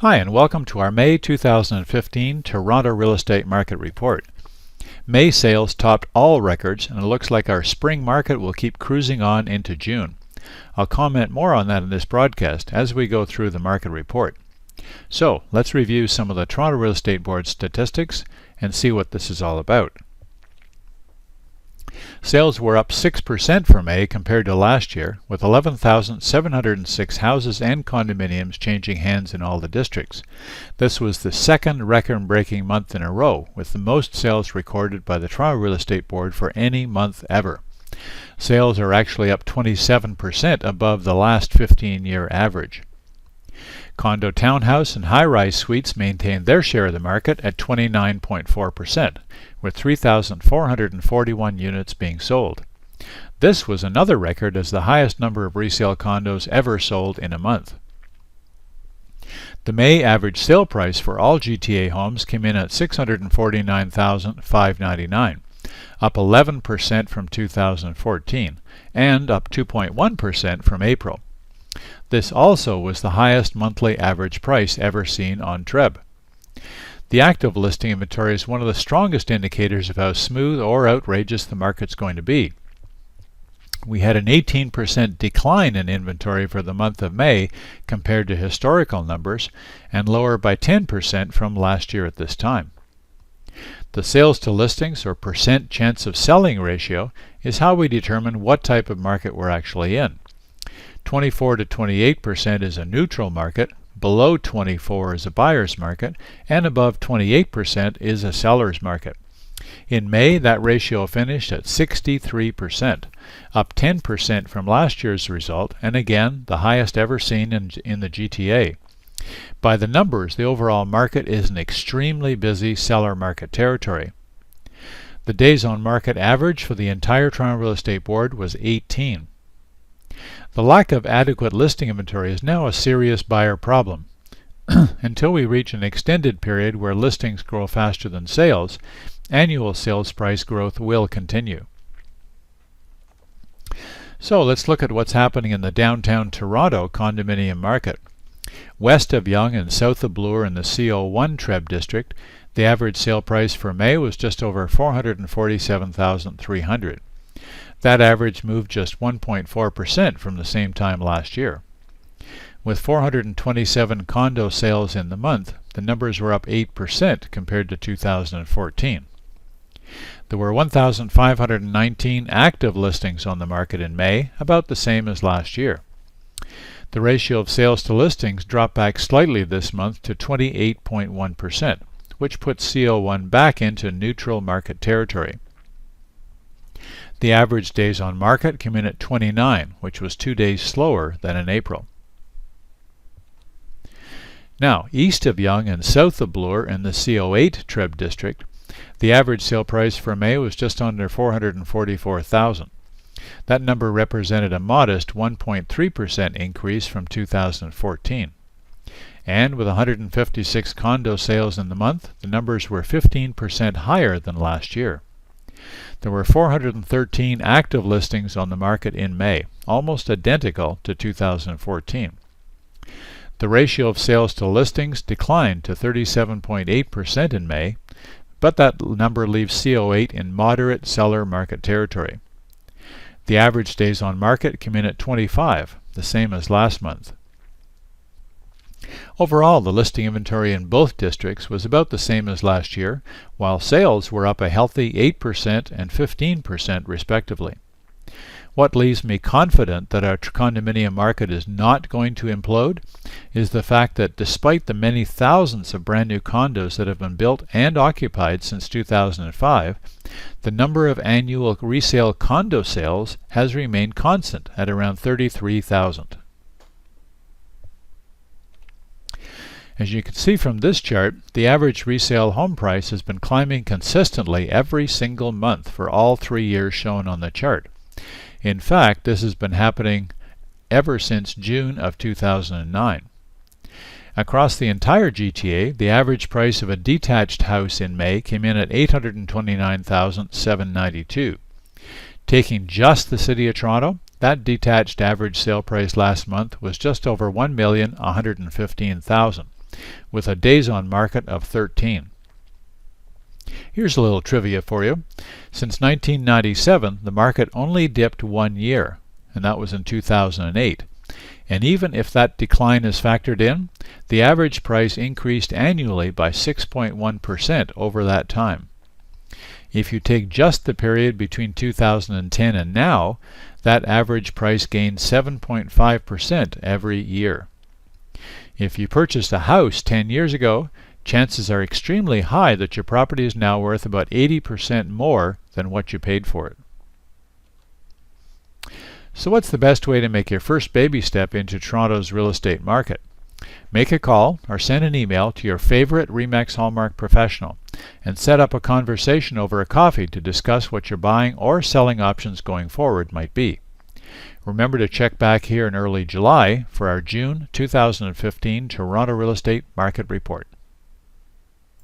Hi, and welcome to our May 2015 Toronto Real Estate Market Report. May sales topped all records, and it looks like our spring market will keep cruising on into June. I'll comment more on that in this broadcast as we go through the market report. So, let's review some of the Toronto Real Estate Board statistics and see what this is all about. Sales were up 6% for May compared to last year, with 11,706 houses and condominiums changing hands in all the districts. This was the second record-breaking month in a row, with the most sales recorded by the Toronto Real Estate Board for any month ever. Sales are actually up 27% above the last 15-year average. Condo, townhouse, and high-rise suites maintained their share of the market at 29.4%, with 3,441 units being sold. This was another record as the highest number of resale condos ever sold in a month. The May average sale price for all GTA homes came in at $649,599, up 11% from 2014, and up 2.1% from April. This also was the highest monthly average price ever seen on TREB. The active listing inventory is one of the strongest indicators of how smooth or outrageous the market's going to be. We had an 18% decline in inventory for the month of May compared to historical numbers, and lower by 10% from last year at this time. The sales to listings, or percent chance of selling ratio, is how we determine what type of market we're actually in. 24 to 28% is a neutral market, below 24 is a buyer's market, and above 28% is a seller's market. In May, that ratio finished at 63%, up 10% from last year's result, and again the highest ever seen in the GTA. By the numbers, the overall market is an extremely busy seller market territory. The days on market average for the entire Toronto Real Estate Board was 18. The lack of adequate listing inventory is now a serious buyer problem. Until we reach an extended period where listings grow faster than sales, annual sales price growth will continue. So let's look at what's happening in the downtown Toronto condominium market. West of Yonge and south of Bloor in the CO1 TREB district, the average sale price for May was just over $447,300. That average moved just 1.4% from the same time last year. With 427 condo sales in the month, the numbers were up 8% compared to 2014. There were 1,519 active listings on the market in May, about the same as last year. The ratio of sales to listings dropped back slightly this month to 28.1%, which puts CO1 back into neutral market territory. The average days on market came in at 29, which was 2 days slower than in April. Now, east of Yonge and south of Bloor in the CO8 TREB district, the average sale price for May was just under $444,000. That number represented a modest 1.3% increase from 2014. And with 156 condo sales in the month, the numbers were 15% higher than last year. There were 413 active listings on the market in May, almost identical to 2014. The ratio of sales to listings declined to 37.8% in May, but that number leaves CO8 in moderate seller market territory. The average days on market came in at 25, the same as last month. Overall, the listing inventory in both districts was about the same as last year, while sales were up a healthy 8% and 15% respectively. What leaves me confident that our condominium market is not going to implode is the fact that despite the many thousands of brand new condos that have been built and occupied since 2005, the number of annual resale condo sales has remained constant at around 33,000. As you can see from this chart, the average resale home price has been climbing consistently every single month for all 3 years shown on the chart. In fact, this has been happening ever since June of 2009. Across the entire GTA, the average price of a detached house in May came in at $829,792. Taking just the City of Toronto, that detached average sale price last month was just over $1,115,000. with a days on market of 13. Here's a little trivia for you. Since 1997, the market only dipped 1 year, and that was in 2008. And even if that decline is factored in, the average price increased annually by 6.1% over that time. If you take just the period between 2010 and now, that average price gained 7.5% every year. If you purchased a house 10 years ago, chances are extremely high that your property is now worth about 80% more than what you paid for it. So what's the best way to make your first baby step into Toronto's real estate market? Make a call or send an email to your favorite REMAX Hallmark professional and set up a conversation over a coffee to discuss what your buying or selling options going forward might be. Remember to check back here in early July for our June 2015 Toronto Real Estate Market Report.